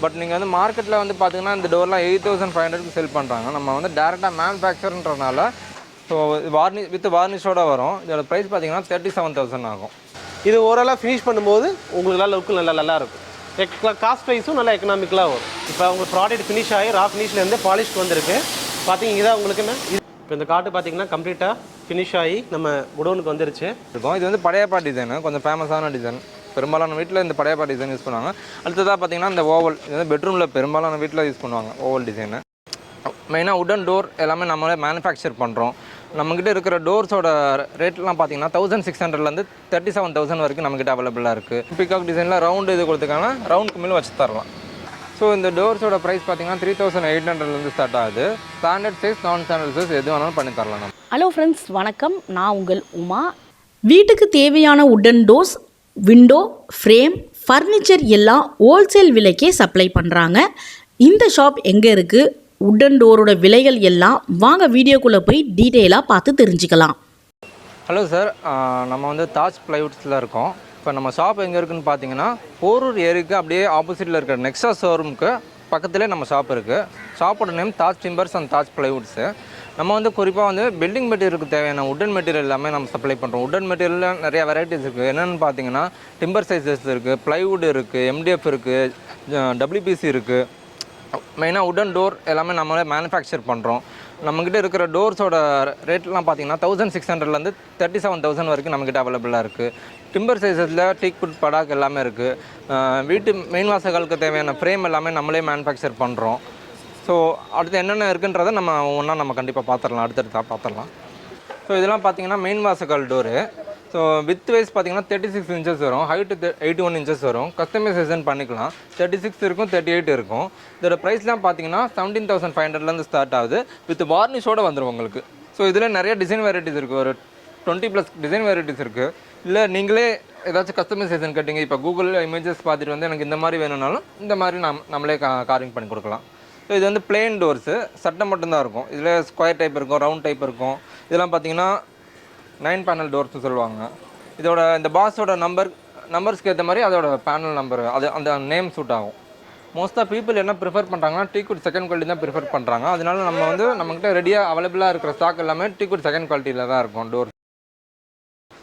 But நீங்கள் வந்து மார்க்கெட்டில் வந்து பார்த்தீங்கன்னா இந்த டோர்லாம் 8500 செல் பண்ணுறாங்க. நம்ம வந்து டேரெக்டாக மேனுஃபேக்சர்ன்றனால ஸோ வித் வார்னிஷோட வரும். இதோட ப்ரைஸ் பார்த்தீங்கன்னா 37,000 ஆகும். இது ஓரளவு ஃபினிஷ் பண்ணும்போது உங்களுக்கு லுக்கு நல்லா இருக்கும். காஸ்ட் ப்ரைஸும் நல்லா எக்கனாமிக்கலாக வரும். இப்போ உங்களுக்கு ப்ராடக்ட் ஃபினிஷ் ஆகி ரா ஃபினிஷ்லேருந்து பாலிஷ்க்கு வந்திருக்கு. பார்த்தீங்க இதான் உங்களுக்கு என்ன இப்போ இந்த காட்டு பார்த்தீங்கன்னா கம்ப்ளீட்டாக ஃபினிஷ் ஆகி நம்ம குடோனுக்கு வந்துருச்சு இருக்கும். இது வந்து படையப்பா டிசைனு, கொஞ்சம் ஃபேமஸான டிசைன். பெரும்பாலான வீட்டில் இந்த படையப்பா டிசைன் யூஸ் பண்ணுவாங்க. அடுத்ததாக பார்த்தீங்கன்னா இந்த ஓவல், இது வந்து பெட்ரூமில் பெரும்பாலான வீட்டில் யூஸ் பண்ணுவாங்க ஓவல் டிசைனு. மெயினாக உடன் டோர் எல்லாமே நம்மளே மேனுஃபேக்சர் பண்ணுறோம். நம்மக்கிட்ட இருக்கிற டோர்ஸோட ரேட்லாம் பார்த்தீங்கன்னா 1600லேருந்து 37,000 வரைக்கும் நம்மக்கிட்ட அவைலபிளாக இருக்குது. பிகாக் டிசைனில் ரவுண்டு இது கொடுத்துருக்காங்க, ரவுண்டுக்கு மேலே வச்சு தரலாம். ஸோ இந்த டோர்ஸோட ப்ரைஸ் பார்த்தீங்கன்னா 3800லேருந்து ஸ்டார்ட் ஆகுது. ஸ்டாண்டர்ட் சைஸ், நான் ஸ்டாண்டர்ட் சைஸ் எது வேணாலும் பண்ணி தரலாம் நம்ம. ஹலோ ஃப்ரெண்ட்ஸ், வணக்கம். நான் உங்கள் உமா. வீட்டுக்கு தேவையான உடன் டோர்ஸ், விண்டோ, ஃப்ரேம், ஃபர்னிச்சர் எல்லாம் ஹோல்சேல் விலைக்கே சப்ளை பண்ணுறாங்க. இந்த ஷாப் எங்கே இருக்குது, உடன் டோரோட விலைகள் எல்லாம் வாங்க வீடியோக்குள்ளே போய் டீட்டெயிலாக பார்த்து தெரிஞ்சுக்கலாம். ஹலோ சார், நம்ம வந்து தாஜ் ப்ளைவுட்ஸில் இருக்கோம். இப்போ நம்ம ஷாப் எங்கே இருக்குதுன்னு பார்த்தீங்கன்னா போரூர் ஏரிக்கு அப்படியே ஆப்போசிட்டில் இருக்கிற நெக்ஸா ஷோரூமுக்கு பக்கத்துலேயே நம்ம ஷாப் இருக்குது. ஷாப்போட name Taj timbers and Taj plywoods. நம்ம வந்து குறிப்பாக வந்து பில்டிங் மெட்டீரியலுக்கு தேவையான உடன் மெட்டீரியல் எல்லாமே நம்ம சப்ளை பண்ணுறோம். உடன் மெட்டீரியலில் நிறைய வெரைட்டிஸ் இருக்குது. என்னென்னு பார்த்தீங்கன்னா டிம்பர் சைஸஸ் இருக்குது, ப்ளைவுட் இருக்குது, MDF இருக்குது, WPC இருக்குது. மெயினாக உடன் டோர் எல்லாமே நம்மளே மேனுஃபேக்சர் பண்ணுறோம். நம்மக்கிட்ட இருக்கிற டோர்ஸோட ரேட்லாம் பார்த்தீங்கன்னா 1600லேருந்து 37,000 வரைக்கும் நம்மக்கிட்ட அவைலபிளாக இருக்குது. டிம்பர் சைஸஸில் டீக்வுட், படாக் எல்லாமே இருக்குது. வீட்டு மெயின் வாசல்களுக்கு தேவையான ஃப்ரேம் எல்லாமே நம்மளே மேனுஃபேக்சர் பண்ணுறோம். ஸோ அடுத்து என்னென்ன இருக்குன்றதை நம்ம ஒன்றா நம்ம கண்டிப்பாக பார்த்துடலாம், அடுத்தடுத்து பார்த்துடலாம். ஸோ இதெல்லாம் பார்த்தீங்கன்னா மெயின் வாசல் டோரு. ஸோ வித் வைஸ் பார்த்தீங்கன்னா 36 இன்ச்சஸ் வரும், ஹைட்டு 81 இன்ச்சஸ் வரும். கஸ்டமைசேஷன் பண்ணிக்கலாம். 36 இருக்கும், 38 இருக்கும். இதோட ப்ரைஸ்லாம் பார்த்தீங்கன்னா 17,500லேருந்து ஸ்டார்ட் ஆகுது. வித் வார்னிஷோடு வந்துடும் உங்களுக்கு. ஸோ இதில் நிறைய டிசைன் வெரைட்டிஸ் இருக்குது. ஒரு 20+ டிசைன் வெரைட்டிஸ் இருக்குது. இல்லை நீங்களே ஏதாச்சும் கஸ்டமைசேஷன் கேட்டிங்க, இப்போ கூகுளில் இமேஜஸ் பார்த்துட்டு வந்து எனக்கு இந்த மாதிரி வேணும்னாலும் இந்த மாதிரி நம்மளே காரிங் பண்ணி கொடுக்கலாம். ஸோ இது வந்து பிளெயின் டோர்ஸு, சட்டை மட்டும்தான் இருக்கும். இதில் ஸ்கொயர் டைப் இருக்கும், ரவுண்ட் டைப் இருக்கும். இதெல்லாம் பார்த்தீங்கன்னா 9 பேனல் டோர்ஸ்னு சொல்லுவாங்க. இதோட இந்த பாஸோட நம்பர்ஸ்க்கு ஏற்ற மாதிரி அதோட பேனல் நம்பர் அது அந்த நேம் சூட் ஆகும். மோஸ்ட்டாக பீப்புள் என்ன ப்ரிஃபர் பண்ணுறாங்கன்னா டீக்வுட் செகண்ட் குவாலிட்டி தான் ப்ரிஃபர் பண்ணுறாங்க. அதனால நம்ம வந்து நம்மகிட்ட ரெடியாக அவைலபிளாக இருக்கிற ஸ்டாக் எல்லாமே டீக்வுட் செகண்ட் குவாலிட்டியில் தான் இருக்கும் டோர்.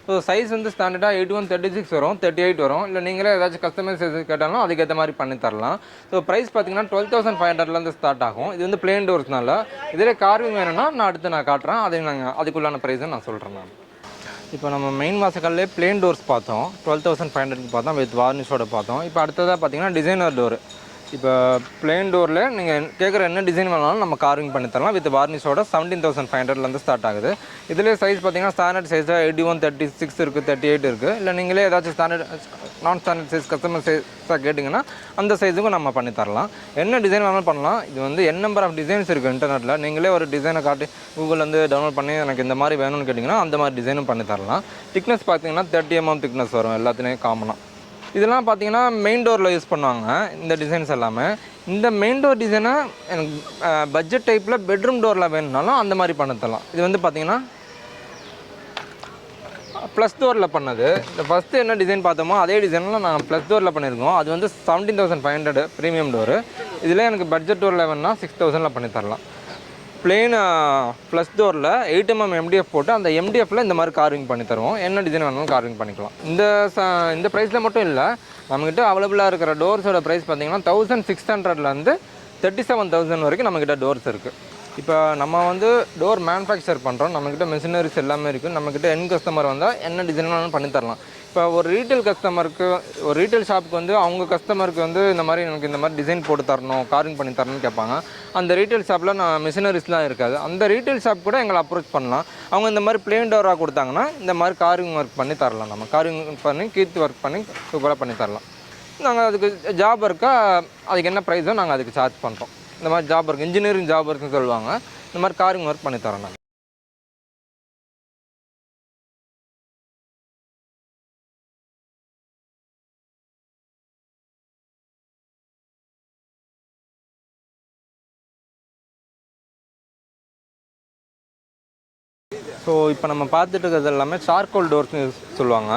ஸோ சைஸ் வந்து ஸ்டாண்டர்டாக 81, 36 வரும், 38 வரும். இல்லை நீங்களே ஏதாச்சும் கஸ்டமைசேஷன் கேட்டாலும் அதுக்கேற்ற மாதிரி பண்ணி தரலாம். ஸோ ப்ரைஸ் பார்த்தீங்கன்னா 12,500லேருந்து ஸ்டார்ட் ஆகும். இது வந்து பிளெயின் டோர்ஸ்னால. இதில் கார்விங் வேணும்னா நான் காட்டுறேன். அதுக்குள்ளான ப்ரைஸை நான் சொல்கிறேன். நான் இப்போ நம்ம மெயின் வாசல்லே பிளெயின் டோர்ஸ் பார்த்தோம், 12,500க்கு பார்த்தோம், வித் வார்னிஷோட பார்த்தோம். இப்போ அடுத்ததாக பார்த்தீங்கன்னா டிசைனர் டோரு. இப்போ பிளெயின் டோரில் நீங்கள் கேட்குற என்ன டிசைன் வேணாலும் நம்ம கார்விங் பண்ணி தரலாம். வித் வார்னிஷோட 17,500லேருந்து ஸ்டார்ட் ஆகுது. இதிலே சைஸ் பார்த்தீங்கன்னா ஸ்டாண்டர்ட் சைஸாக 81, 36 இருக்குது, 38 இருக்குது. இல்லை நீங்களே ஏதாச்சும் நான் ஸ்டாண்டர்ட் சைஸ் கஸ்டமர் சைஸாக கேட்டிங்கன்னா அந்த சைஸுக்கும் நம்ம பண்ணி தரலாம். என்ன டிசைன் வேணாலும் பண்ணலாம். இது வந்து நம்பர் ஆஃப் டிசைன்ஸ் இருக்குது இன்டர்நெட்டில். நீங்களே ஒரு டிசைனை காட்டி கூகுள்லேருந்து டவுன்லோட் பண்ணி எனக்கு இந்த மாதிரி வேணும்னு கேட்டிங்கன்னா அந்த மாதிரி டிசைனும் பண்ணி தரலாம். திக்னஸ் பார்த்தீங்கன்னா 30 mm திக்னஸ் வரும் எல்லாத்துலேயும் காமனாக. இதெல்லாம் பார்த்தீங்கன்னா மெயின் டோரில் யூஸ் பண்ணுவாங்க இந்த டிசைன்ஸ் எல்லாமே. இந்த மெயின் டோர் டிசைனை எனக்கு பட்ஜெட் டைப்பில் பெட்ரூம் டோரில் வேணும்னாலும் அந்த மாதிரி பண்ண தரலாம். இது வந்து பார்த்தீங்கன்னா ப்ளஸ் டோரில் பண்ணது. இந்த ஃபஸ்ட்டு என்ன டிசைன் பார்த்தோமோ அதே டிசைனில் நான் ப்ளஸ் டோரில் பண்ணியிருக்கோம். அது வந்து 17,500 ப்ரீமியம் டோரு. இதில் எனக்கு பட்ஜெட் டோரில் வேணும்னா 6,000ல் பண்ணி தரலாம். பிளெயின் ப்ளஸ் டோரில் 8 mm MDF போட்டு அந்த MDFில் இந்த மாதிரி கார்விங் பண்ணி தருவோம். என்ன டிசைன் வேணாலும் கார்விங் பண்ணிக்கலாம். இந்த ப்ரைஸில் மட்டும் இல்லை, நம்மக்கிட்ட அவைலபிளாக இருக்கிற டோர்ஸோட ப்ரைஸ் பார்த்தீங்கன்னா 1600லேருந்து 37,000 வரைக்கும் நம்மக்கிட்ட டோர்ஸ் இருக்குது. இப்போ நம்ம வந்து டோர் மேனுஃபேக்சர் பண்ணுறோம். நம்மக்கிட்ட மிஷினரிஸ் எல்லாமே இருக்குது. நம்மக்கிட்ட எண்ட் கஸ்டமர் வந்தால் என்ன டிசைன் வேணாலும் பண்ணி தரலாம். இப்போ ஒரு ரீட்டைல் ஷாப்புக்கு வந்து அவங்க கஸ்டமருக்கு வந்து இந்த மாதிரி எனக்கு இந்த மாதிரி டிசைன் போட்டு தரணும், கார்விங் பண்ணி தரணும்னு கேட்பாங்க. அந்த ரீட்டைல் ஷாப்பில் மிஷினரிஸ்லாம் இருக்காது. அந்த ரீட்டைல் ஷாப் கூட எங்களை அப்ரோச் பண்ணலாம். அவங்க இந்த மாதிரி பிளெயின் டோராக கொடுத்தாங்கன்னா இந்த மாதிரி கார்விங் ஒர்க் பண்ணி தரலாம். நம்ம கார்விங் பண்ணி கீத்து ஒர்க் பண்ணி சூப்பராக பண்ணி தரலாம். நாங்கள் அதுக்கு ஜாப் இருக்கா, அதுக்கு என்ன ப்ரைஸோ நாங்கள் அதுக்கு சார்ஜ் பண்ணுறோம். இந்த மாதிரி ஜாப் ஒர்க், இன்ஜினியரிங் ஜாப் ஒர்க்னு சொல்லுவாங்க. இந்த மாதிரி கார்விங் ஒர்க் பண்ணி தரோம் நாங்கள். ஸோ இப்போ நம்ம பார்த்துட்டு இருக்கிறது எல்லாமே சார்கோல் டோர்ஸ்னு சொல்லுவாங்க.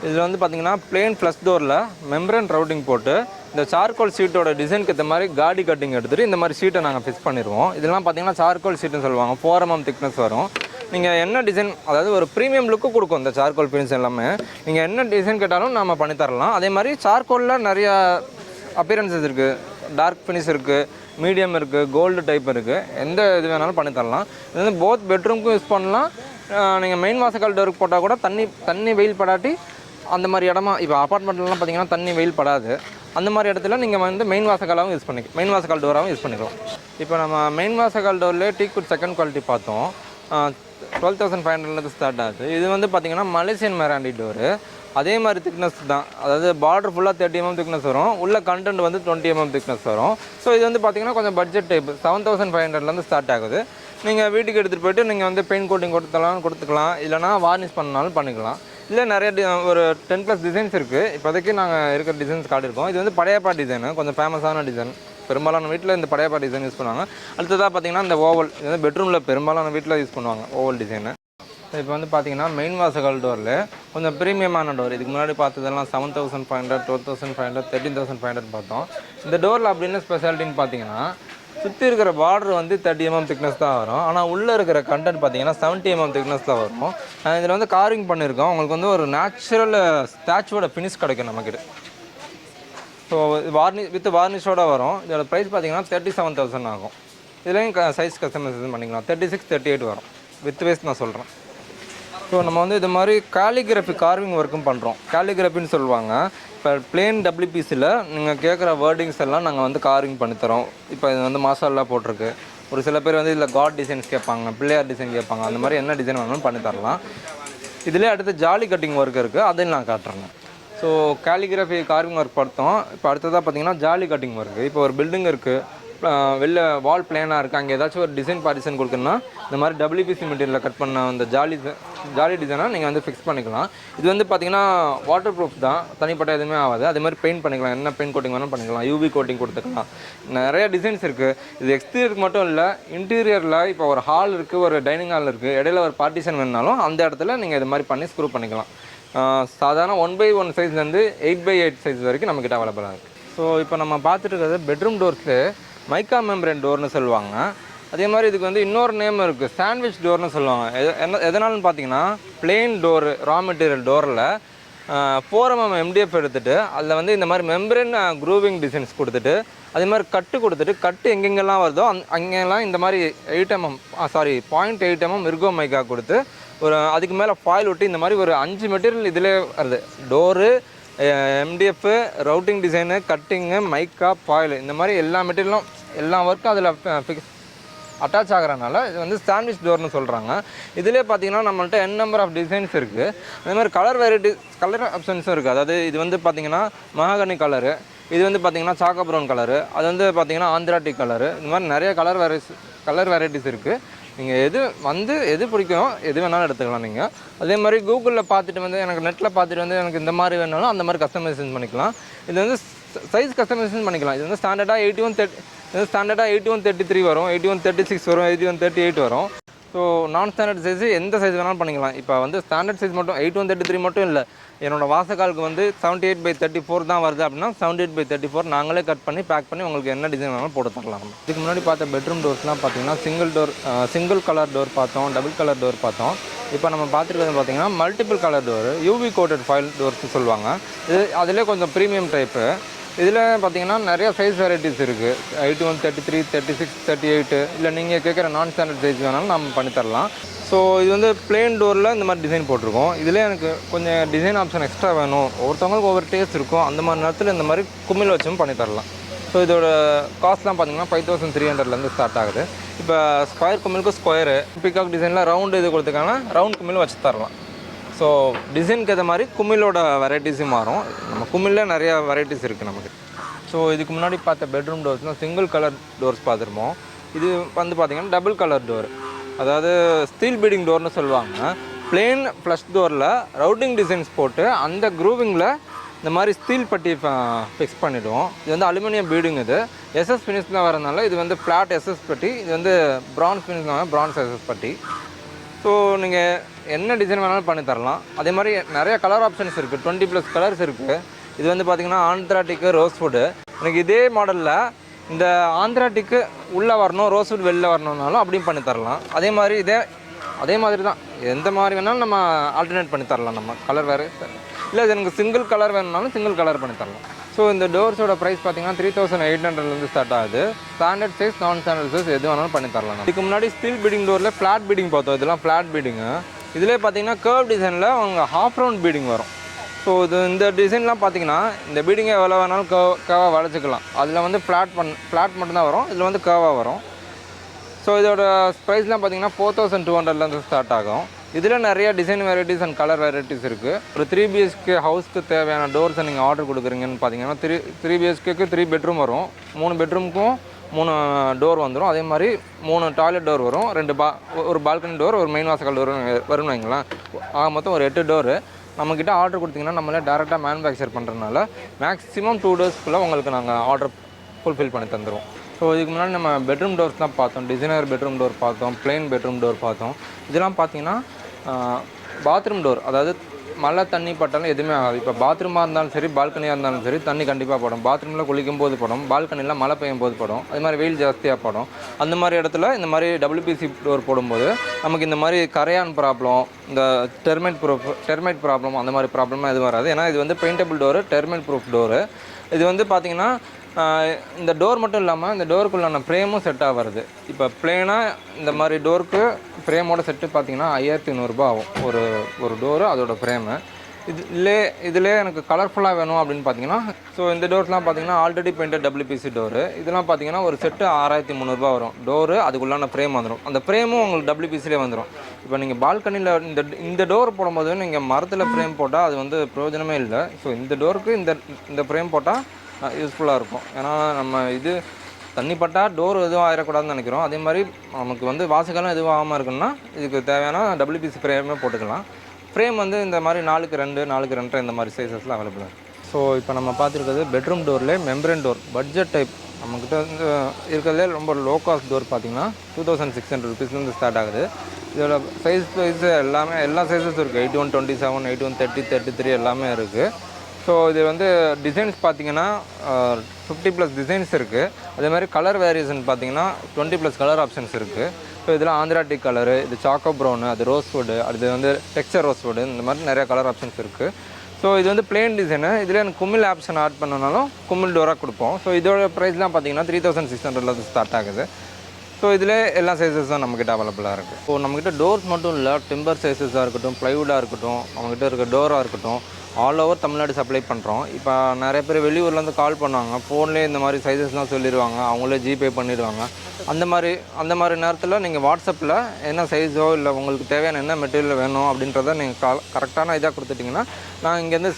இதில் வந்து பார்த்திங்கன்னா பிளெயின் ப்ளஸ் டோரில் மெம்பரன் ரவுட்டிங் போட்டு இந்த சார்கோல் ஷீட்டோட டிசைனுக்கு ஏற்ற மாதிரி காடி கட்டிங் எடுத்துகிட்டு இந்த மாதிரி ஷீட்டை நாங்கள் ஃபிக்ஸ் பண்ணிடுவோம். இதெல்லாம் பார்த்தீங்கன்னா சார்கோல் ஷீட்டுன்னு சொல்லுவாங்க. 4 mm திக்னஸ் வரும். நீங்கள் என்ன டிசைன், அதாவது ஒரு ப்ரீமியம் லுக்கு கொடுக்கும் இந்த சார்கோல் ஃபினிஷ் எல்லாமே. நீங்கள் என்ன டிசைன் கேட்டாலும் நம்ம பண்ணித்தரலாம். அதே மாதிரி சார்கோலில் நிறையா அப்பியரன்சஸ் இருக்குது. டார்க் ஃபினிஷ் இருக்குது, மீடியம் இருக்குது, கோல்டு டைப் இருக்குது. எந்த இது வேணாலும் பண்ணித்தரலாம். இது வந்து போத் பெட்ரூம்க்கும் யூஸ் பண்ணலாம். நீங்கள் மெயின் வாசக்கால் டோருக்கு போட்டால் கூட தண்ணி வெயில் படாட்டி அந்த மாதிரி இடமா, இப்போ அப்பார்ட்மெண்ட்லாம் பார்த்தீங்கன்னா தண்ணி வெயில் படாது. அந்த மாதிரி இடத்துல நீங்கள் வந்து மெயின் வாசக்காலாகவும் மெயின் வாசக்கால் டோராகவும் யூஸ் பண்ணிக்கலாம். இப்போ நம்ம மெயின் வாசக்கால் டோர்லேயே டீக்வுட் செகண்ட் குவாலிட்டி பார்த்தோம். 12,500 ஸ்டார்ட் ஆகுது. இது வந்து பார்த்திங்கன்னா மலேசியன் மெராண்டி டோரு. அதே மாதிரி திக்னஸ் தான், அதாவது பார்டர் ஃபுல்லாக 30 mm திக்னஸ் வரும். உள்ள கண்டென்ட் வந்து 20 mm திக்னஸ் வரும். ஸோ இது வந்து பார்த்திங்கன்னா கொஞ்சம் பட்ஜெட் டைப். 7,500 ஸ்டார்ட் ஆகுது. நீங்கள் வீட்டுக்கு எடுத்துகிட்டு போய்ட்டு நீங்கள் வந்து பெயிண்ட் கோட்டிங் கொடுத்துக்கலாம், இல்லைனா வார்னிஷ் பண்ணாலும் பண்ணிக்கலாம். இல்லை நிறைய ஒரு 10+ டிசைன்ஸ் இருக்குது. இப்போதைக்கு நாங்கள் இருக்கிற டிசைன்ஸ் காட்டியிருக்கோம். இது வந்து படையப்பா டிசைனு, கொஞ்சம் ஃபேமஸான டிசைன். பெரும்பாலான வீட்டில் இந்த படையப்பா டிசைன் யூஸ் பண்ணுவாங்க. அடுத்ததாக பார்த்திங்கன்னா இந்த ஓவல், இது வந்து பெட்ரூமில் பெரும்பாலான வீட்டில் யூஸ் பண்ணுவாங்க ஓவல் டிசைனு. இப்போ வந்து பார்த்திங்கன்னா மெயின் வாசகால் டோரில் கொஞ்சம் ப்ரீமியமான டோர். இதுக்கு முன்னாடி பார்த்ததெல்லாம் 7,500, 12,500, 13,500 பார்த்தோம். இந்த டோரில் அப்படின்னு ஸ்பெஷாலிட்டின்னு பார்த்தீங்கன்னா சுற்றி இருக்கிற பார்டர் வந்து 30 mm திக்னஸ் தான் வரும். ஆனால் உள்ளே இருக்கிற கண்டென்ட் பார்த்தீங்கன்னா 70 mm திக்னஸ் தான் வரும். இதில் வந்து கார்விங் பண்ணியிருக்கோம். உங்களுக்கு வந்து ஒரு நேச்சுரல் ஸ்டாச்சுவோட ஃபினிஷ் கிடைக்கும் நமக்கிட்ட. ஸோ வார்னிஷோடு வரும். இதோட ப்ரைஸ் பார்த்தீங்கன்னா 37,000 ஆகும். இதுலேயும் சைஸ் கஸ்டமைசேஷன் பண்ணிக்கலாம். 36, 38 வரும். வித் வேஸ்ட் நான் சொல்கிறேன். ஸோ நம்ம வந்து இது மாதிரி காலிகிராஃபி கார்விங் ஒர்க்கும் பண்ணுறோம். காலிகிராஃபின்னு சொல்லுவாங்க. இப்போ பிளேன் WPCயில் நீங்கள் கேட்குற வேர்டிங்ஸ் எல்லாம் நாங்கள் வந்து கார்விங் பண்ணித்தரோம். இப்போ இது வந்து மாசாலா போட்டிருக்கு. ஒரு சில பேர் வந்து இதில் காட் டிசைன்ஸ் கேட்பாங்க, பிள்ளையார் டிசைன் கேட்பாங்க. அந்த மாதிரி என்ன டிசைன் வேணாலும் பண்ணித்தரலாம். இதிலே அடுத்து ஜாலி கட்டிங் ஒர்க் இருக்குது, அதையும் நான் காட்டுறேங்க. ஸோ காலிகிராஃபி கார்விங் ஒர்க் பார்த்தோம். இப்போ அடுத்ததாக பார்த்தீங்கன்னா ஜாலி கட்டிங் ஒர்க்கு. இப்போ ஒரு பில்டிங் இருக்குது, வெளில வால் பிளேனாக இருக்குது, அங்கே ஏதாச்சும் ஒரு டிசைன் பார்ட்டிஷன் கொடுக்கணுன்னா இந்த மாதிரி WPC மெட்டீரியலில் கட் பண்ண அந்த ஜாலி டிசைனாக நீங்கள் வந்து ஃபிக்ஸ் பண்ணிக்கலாம். இது வந்து பார்த்திங்கன்னா வாட்டர் ப்ரூஃப் தான், தனிப்பட்ட எதுவுமே ஆகாது. அதே மாதிரி பெயிண்ட் பண்ணிக்கலாம், என்ன பெயிண்ட் கோட்டிங் வேணாலும் பண்ணிக்கலாம், UV கோட்டிங் கொடுத்துக்கலாம். நிறைய டிசைன்ஸ் இருக்குது. இது எக்ஸ்டீரியருக்கு மட்டும் இல்லை, இன்டீரியரில் இப்போ ஒரு ஹால் இருக்குது, ஒரு டைனிங் ஹால் இருக்குது, இடையில ஒரு பார்ட்டிஷன் வேணுனாலும் அந்த இடத்துல நீங்கள் இது மாதிரி பண்ணி ஸ்க்ரூ பண்ணிக்கலாம். சாதாரண 1x1 சைஸ்லேருந்து 8x8 சைஸ் வரைக்கும் நம்மக்கிட்ட அவைலபிளாக இருக்குது. ஸோ இப்போ நம்ம பார்த்துட்டு இருக்கிறது பெட்ரூம் டோர்ஸு மைக்கா மெம்பரேன் டோர்னு சொல்லுவாங்க. அதே மாதிரி இதுக்கு வந்து இன்னொரு நேம் இருக்குது, சாண்ட்விச் டோர்னு சொல்லுவாங்க. எதனாலும் பார்த்தீங்கன்னா பிளெயின் டோரு, ரா மெட்டீரியல் டோரில் 4 mm MDF எடுத்துகிட்டு அதில் வந்து இந்த மாதிரி மெம்பரேன் க்ரூவிங் டிசைன்ஸ் கொடுத்துட்டு அதே மாதிரி கட்டு எங்கெங்கெல்லாம் வருதோ அங்கெல்லாம் இந்த மாதிரி 0.8 mm மிர்கோ மைக்கா கொடுத்து ஒரு அதுக்கு மேலே ஃபாயில் விட்டு இந்த மாதிரி ஒரு 5 மெட்டீரியல் இதிலே வருது. டோரு, MDF, ரவுட்டிங் டிசைனு, கட்டிங்கு, மைக்கா, ஃபாயில், இந்த மாதிரி எல்லா மெட்டீரியலும் எல்லா ஒர்க்கும் அதில் அட்டாச் ஆகிறனால இது வந்து சாண்ட்விச் டோர்னு சொல்கிறாங்க. இதிலே பார்த்தீங்கன்னா நம்மள்ட்ட n நம்பர் ஆஃப் டிசைன்ஸ் இருக்குது. அதே மாதிரி கலர் ஆப்ஷன்ஸும் இருக்குது. அதாவது இது வந்து பார்த்திங்கன்னா மகாகனி கலரு, இது வந்து பார்த்திங்கன்னா சாக்கோ ப்ரௌன் கலரு, அது வந்து பார்த்திங்கன்னா ஆந்திராட்டிக் கலரு, இந்த மாதிரி நிறைய கலர் வெரைட்டிஸ் இருக்குது. நீங்கள் எது பிடிக்கும் எது வேணாலும் எடுத்துக்கலாம் நீங்கள். அதே மாதிரி கூகுளில் பார்த்துட்டு வந்து எனக்கு நெட்டில் பார்த்துட்டு வந்து எனக்கு இந்த மாதிரி வேணாலும் அந்த மாதிரி கஸ்டமைசேஷன் பண்ணிக்கலாம். இது வந்து சைஸ் கஸ்டமைசேஷன் பண்ணிக்கலாம். இது வந்து ஸ்டாண்டர்டாக 8133 வரும், 8136 வரும், 8138 வரும். ஸோ நான் ஸ்டாண்டர்ட் சைஸு எந்த சைஸ் வேணாலும் பண்ணிக்கலாம். இப்போ வந்து ஸ்டாண்டர்ட் சைஸ் மட்டும் 8133 மட்டும் இல்லை, என்னோடய வாசக்காலுக்கு வந்து 78/34 தான் வருது அப்படின்னா 78/34 நாங்களே கட் பண்ணி பேக் பண்ணி உங்களுக்கு என்ன டிசைன் வேணாலும் போட்டு தரலாம். இதுக்கு முன்னாடி பார்த்த பெட்ரூம் டோர்ஸ்லாம் பார்த்தீங்கன்னா சிங்கிள் கலர் டோர் பார்த்தோம், டபுள் கலர் டோர் பார்த்தோம். இப்போ நம்ம பார்த்துருக்கிறது பார்த்தீங்கன்னா multiple colour door, UV coated foil டோர்ஸ்னு சொல்லுவாங்க. இது அதிலே கொஞ்சம் ப்ரீமியம் டைப்பு. இதில் பார்த்தீங்கன்னா நிறைய சைஸ் வெரைட்டிஸ் இருக்குது. 8133, 36, 38, இல்லை நீங்கள் கேட்குற நான் ஸ்டாண்டர்ட் சைஸ் வேணாலும் நம்ம பண்ணித்தரலாம். ஸோ இது வந்து பிளெயின் டோரில் இந்த மாதிரி டிசைன் போட்டிருக்கோம். இதில் எனக்கு கொஞ்சம் டிசைன் ஆப்ஷன் எக்ஸ்ட்ரா வேணும், ஒவ்வொருத்தவங்களுக்கு ஒவ்வொரு டேஸ்ட் இருக்கும். அந்த மாதிரி நேரத்தில் இந்த மாதிரி குமிழ் வச்சும் பண்ணித்தரலாம். ஸோ இதோட காஸ்ட்லாம் பார்த்தீங்கன்னா 5,300லேருந்து ஸ்டார்ட் ஆகுது. இப்போ ஸ்கொயர் குமிழுக்கு ஸ்கொயரு, பிகாக் டிசைனில் ரவுண்டு இது கொடுத்துக்கான ரவுண்ட் குமிழ் வச்சு தரலாம். ஸோ டிசைனுக்கு ஏற்ற மாதிரி குமிழோட வெரைட்டிஸும் மாறும். நம்ம குமிழில் நிறையா வெரைட்டிஸ் இருக்குது நமக்கு. ஸோ இதுக்கு முன்னாடி பார்த்த பெட்ரூம் டோர்ஸ்னால் சிங்கிள் கலர் டோர்ஸ் பார்த்துருப்போம். இது வந்து பார்த்திங்கன்னா டபுள் கலர் டோர், அதாவது ஸ்டீல் பீடிங் டோர்னு சொல்லுவாங்க. பிளெயின் ஃப்ளஷ் டோரில் ரவுட்டிங் டிசைன்ஸ் போட்டு அந்த க்ரூவிங்கில் இந்த மாதிரி ஸ்டீல் பட்டி ஃபிக்ஸ் பண்ணிவிடுவோம். இது வந்து அலுமினியம் பீடிங். இது SS ஃபினிஷில் வரதுனால இது வந்து ஃப்ளாட் SS பட்டி, இது வந்து ப்ரான்ஸ் ஃபினிஷ்னால ப்ரான்ஸ் SS பட்டி. ஸோ நீங்கள் என்ன டிசைன் வேணாலும் பண்ணி தரலாம். அதே மாதிரி நிறைய கலர் ஆப்ஷன்ஸ் இருக்குது, 20+ கலர்ஸ் இருக்குது. இது வந்து பார்த்திங்கன்னா ஆந்திராட்டிக்கு ரோஸ்வுட்டு. எனக்கு இதே மாடலில் இந்த ஆந்திராட்டிக்கு உள்ளே வரணும், ரோஸ்வுட் வெளில வரணுன்னாலும் அப்படியும் பண்ணி தரலாம். அதே மாதிரி தான் எந்த மாதிரி வேணாலும் நம்ம ஆல்டர்னேட் பண்ணி தரலாம். நம்ம கலர் வேறு இல்லை, இது எனக்கு சிங்கிள் கலர் வேணும்னாலும் சிங்கிள் கலர் பண்ணி தரலாம். ஸோ இந்த டோர்ஸோட ப்ரைஸ் பார்த்தீங்கன்னா 3800 ஸ்டார்ட் ஆகுது. ஸ்டாண்டர்ட் சைஸ், நான் ஸ்டாண்டர்ட் சைஸ் எது வேணாலும் பண்ணி தரலாம். இதுக்கு முன்னாடி ஸ்டீல் பீடிங் டோரில் ஃப்ளாட் பீடிங் பார்த்தோம். இதெல்லாம் ஃப்ளாட் பீடிங்கு. இதிலே பார்த்தீங்கன்னா கர்வ் டிசைனில் அவங்க ஹாஃப் ரவுண்ட் பீடிங் வரும். ஸோ இந்த டிசைன்லாம் பார்த்தீங்கன்னா இந்த பீடிங்கை எவ்வளோ வேணாலும் கர்வாக வளைச்சிக்கலாம். அதில் வந்து ஃப்ளாட் மட்டும்தான் வரும், இதில் வந்து கர்வாக வரும். ஸோ இதோட ப்ரைஸ்லாம் பார்த்தீங்கன்னா 4200 ஸ்டார்ட் ஆகும். இதில் நிறைய design varieties and colour varieties இருக்குது. ஒரு 3 BHK ஹவுஸ்க்கு தேவையான டோர்ஸை நீங்கள் ஆர்டர் கொடுக்குறீங்கன்னு பார்த்தீங்கன்னா 3 BHKக்கு 3 பெட்ரூம் வரும். 3 பெட்ரூமுக்கும் 3 டோர் வந்துடும். அதே மாதிரி 3 டாய்லெட் டோர் வரும், ஒரு பால்கனி டோர், ஒரு மெயின் வாசல் டோர் வரும்னு வைங்களேன். மொத்தம் ஒரு 8 டோரு நம்மக்கிட்ட ஆர்டர் கொடுத்தீங்கன்னா நம்மளே டேரெக்டாக மேனுஃபேக்சர் பண்ணுறதுனால மேக்ஸிமம் 2 டேஸ்க்குள்ளே உங்களுக்கு நாங்கள் ஆர்டர் ஃபுல்ஃபில் பண்ணி தந்துடுவோம். ஸோ இதுக்கு முன்னாடி நம்ம பெட்ரூம் டோர்ஸ் தான் பார்த்தோம். டிசைனர் பெட்ரூம் டோர் பார்த்தோம், பிளெயின் பெட்ரூம் டோர் பார்த்தோம். இதெல்லாம் பார்த்தீங்கன்னா பாத்ரூம் டோர், அதாவது மழை தண்ணி பட்டாலும் எதுவுமே ஆகாது. இப்போ பாத்ரூமாக இருந்தாலும் சரி, பால்கனியாக இருந்தாலும் சரி, தண்ணி கண்டிப்பாக படும். பாத்ரூமில் குளிக்கும் போது படும், பால்கனியில் மழை பெய்யும் போது படும், அது மாதிரி வெயில் ஜாஸ்தியாக படும். அந்த மாதிரி இடத்துல இந்த மாதிரி WPC டோர் போடும்போது நமக்கு இந்த மாதிரி கரையான் ப்ராப்ளம், இந்த டெர்மைட் ப்ராப்ளம், அந்த மாதிரி ப்ராப்ளம்லாம் எதுவும் வராது. ஏன்னா இது வந்து பெயிண்டபிள் டோரு, டெர்மைட் ப்ரூஃப் டோரு. இது வந்து பார்த்திங்கன்னா இந்த டோர் மட்டும் இல்லாமல் இந்த டோருக்குள்ளான ஃப்ரேமும் செட்டாக வருது. இப்போ ப்ளெயினாக இந்த மாதிரி டோருக்கு ஃப்ரேமோட செட்டு பார்த்திங்கன்னா 5500 ஆகும் ஒரு டோரு, அதோட ஃப்ரேமு. இதிலே எனக்கு கலர்ஃபுல்லாக வேணும் அப்படின்னு பார்த்தீங்கன்னா, ஸோ இந்த டோர்ஸ்லாம் பார்த்தீங்கன்னா ஆல்ரெடி பெயிண்டட் WPC டோரு. இதெல்லாம் பார்த்தீங்கன்னா ஒரு செட்டு 6300 வரும். டோரு அதுக்குள்ளான ஃப்ரேம் வந்துடும். அந்த ஃப்ரேமும் உங்களுக்கு WPCலே வந்துடும். இப்போ நீங்கள் பால்கனியில் இந்த டோர் போடும்போது நீங்கள் மரத்தில் ஃப்ரேம் போட்டால் அது வந்து பிரயோஜனமே இல்லை. ஸோ இந்த டோருக்கு இந்த ஃப்ரேம் போட்டால் யூஸ்ஃபுல்லாக இருக்கும். ஏன்னா நம்ம இது தண்ணி பட்டால் டோர் எதுவும் ஆயிடக்கூடாதுன்னு நினைக்கிறோம். அதே மாதிரி நமக்கு வந்து வாசகாலம் எதுவும் ஆகாமல் இருக்குன்னா இதுக்கு தேவையான WPC ஃப்ரேமே போட்டுக்கலாம். ஃப்ரேம் வந்து இந்த மாதிரி 4x2, 4x2 இந்த மாதிரி சைஸஸில் அவைலபிளாக இருக்குது. ஸோ இப்போ நம்ம பார்த்துருக்கிறது பெட்ரூம் டோர்லேயே மெம்பரேன் டோர், பட்ஜெட் டைப். நம்மக்கிட்ட வந்து இருக்கிறதே ரொம்ப லோ காஸ்ட் டோர் பார்த்திங்கன்னா 2600 rupeesலேருந்து ஸ்டார்ட் ஆகுது. இதோட சைஸ் எல்லா சைஸஸும் இருக்குது. 8127, 8130, 33 எல்லாமே இருக்குது. ஸோ இது வந்து டிசைன்ஸ் பார்த்திங்கன்னா 50+ டிசைன்ஸ் இருக்குது. அதே மாதிரி கலர் வேரியேஷன் பார்த்திங்கன்னா 20+ கலர் ஆப்ஷன்ஸ் இருக்குது. ஸோ இதில் ஆந்திராட்டிக் கலரு, இது சாக்கோ ப்ரௌனு, அது ரோஸ்வுட்டு, அது வந்து டெக்ஸ்சர் ரோஸ்வுட்டு, இந்த மாதிரி நிறைய கலர் ஆப்ஷன்ஸ் இருக்குது. ஸோ இது வந்து பிளெயின் டிசைனு. இதில் எனக்கு குமிழ் ஆப்ஷன் ஆட் பண்ணனாலும் குமிழ் டோராக கொடுப்போம். ஸோ இதோட ப்ரைஸ்லாம் பார்த்திங்கன்னா 3600 ஸ்டார்ட் ஆகுது. ஸோ இதில் எல்லா சைஸஸும் நம்மக்கிட்ட அவைலபிளாக இருக்குது. ஸோ நம்மக்கிட்ட டோர்ஸ் மட்டும் இல்லை, டிம்பர் சைஸஸாக இருக்கட்டும், ப்ளைவுட்டாக இருக்கட்டும், நம்மக்கிட்ட இருக்க டோராக இருக்கட்டும், ஆல் ஓவர் தமிழ்நாடு சப்ளை பண்ணுறோம். இப்போ நிறைய பேர் வெளியூர்லேருந்து கால் பண்ணுவாங்க, ஃபோன்லேயே இந்த மாதிரி சைஸஸ்லாம் சொல்லிடுவாங்க, அவங்களே ஜிபே பண்ணிடுவாங்க. அந்த மாதிரி நேரத்தில் நீங்கள் வாட்ஸ்அப்பில் என்ன சைஸோ இல்லை உங்களுக்கு தேவையான என்ன மெட்டீரியல் வேணும் அப்படின்றத நீங்கள் கரெக்டான இதாக கொடுத்துட்டிங்கன்னா நான் இங்கேருந்து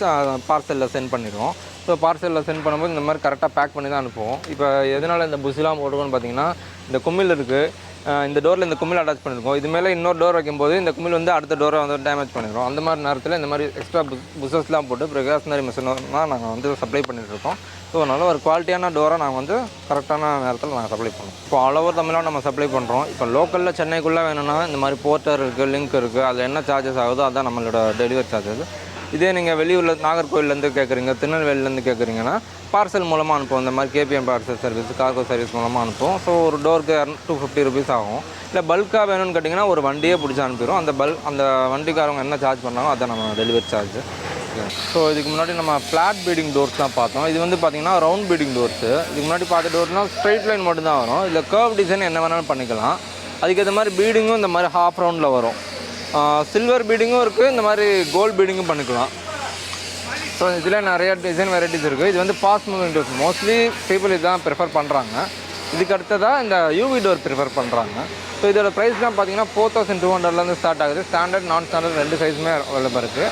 பார்சலில் சென்ட் பண்ணிடுவோம். ஸோ பார்சலில் சென்ட் பண்ணும்போது இந்த மாதிரி கரெக்டாக பேக் பண்ணி தான் அனுப்புவோம். இப்போ எதனால் இந்த புஷ்லாம் போட்டுக்கோன்னு பார்த்தீங்கன்னா, இந்த குமிழ் இருக்குது, இந்த டோரில் இந்த குமிழ் அட்டாச் பண்ணியிருக்கோம். இது மேலே இன்னொரு டோர் வைக்கும்போது இந்த குமிழ் வந்து அடுத்த டோரை வந்து டேமேஜ் பண்ணிடுவோம். அந்த மாதிரி நேரத்தில் இந்த மாதிரி எக்ஸ்ட்ரா புஷஸ்லாம் போட்டு ப்ரிகாஷனரி மெஷினாக நாங்கள் வந்து சப்ளை பண்ணிகிட்ருக்கோம். ஸோ அதனால் ஒரு குவாலிட்டியான டோரை நாங்கள் வந்து கரெக்டான நேரத்தில் நாங்கள் சப்ளை பண்ணுவோம். இப்போ ஆல் ஓவர் தமிழ்நாடு நம்ம சப்ளை பண்ணுறோம். இப்போ லோக்கலில் சென்னைக்குள்ளே வேணும்னா இந்த மாதிரி போர்ட்டர் இருக்குது, லிங்க் இருக்குது, அதில் என்ன சார்ஜஸ் ஆகுதோ அதுதான் நம்மளோட டெலிவரி சார்ஜஸ். இதே நீங்கள் வெளியூரில் நாகர்கோவிலேருந்து கேட்குறீங்க, திருநெல்வேலியிலேருந்து கேட்குறீங்கன்னா பார்சல் மூலமாக அனுப்புவோம். இந்த மாதிரி KPM parcel service, cargo service மூலமாக அனுப்புவோம். ஸோ ஒரு டோருக்கு 250 rupees ஆகும். இல்லை பல்காக வேணும்னு கேட்டிங்கன்னா ஒரு வண்டியே பிடிச்சி அனுப்பிடுவோம். அந்த வண்டிக்காரவங்க என்ன சார்ஜ் பண்ணாலும் அதை நம்ம டெலிவரி சார்ஜ். ஸோ இதுக்கு முன்னாடி நம்ம ஃப்ளாட் பீடிங் டோர்ஸ் தான் பார்த்தோம். இது வந்து பார்த்திங்கன்னா ரவுண்ட் பீடிங் டோர்ஸு. இதுக்கு முன்னாடி பார்த்த டோர்ஸ்னால் ஸ்ட்ரைட் லைன் மட்டும்தான் வரும். இதில் கர்வ் டிசைன் என்ன வேணாலும் பண்ணிக்கலாம். அதுக்கேற்ற மாதிரி பீடிங்கும் இந்த மாதிரி ஹாஃப் ரவுண்டில் வரும். சில்வர் பீடிங்கும் இருக்குது, இந்த மாதிரி கோல்டு பீடிங்கும் பண்ணிக்கலாம். ஸோ இதில் நிறைய டிசைன் வெரைட்டிஸ் இருக்குது. இது வந்து fast moving doors, mostly people இதுதான் ப்ரிஃபர் பண்ணுறாங்க. இதுக்கு அடுத்ததாக இந்த UV டோர் ப்ரிஃபர் பண்ணுறாங்க. ஸோ இதோட ப்ரைஸ்லாம் பார்த்தீங்கன்னா 4200 ஸ்டார்ட் ஆகுது. ஸ்டாண்டர்ட், நான் ஸ்டாண்டர்ட் 2 சைஸுமே அவைலபிள் இருக்குது.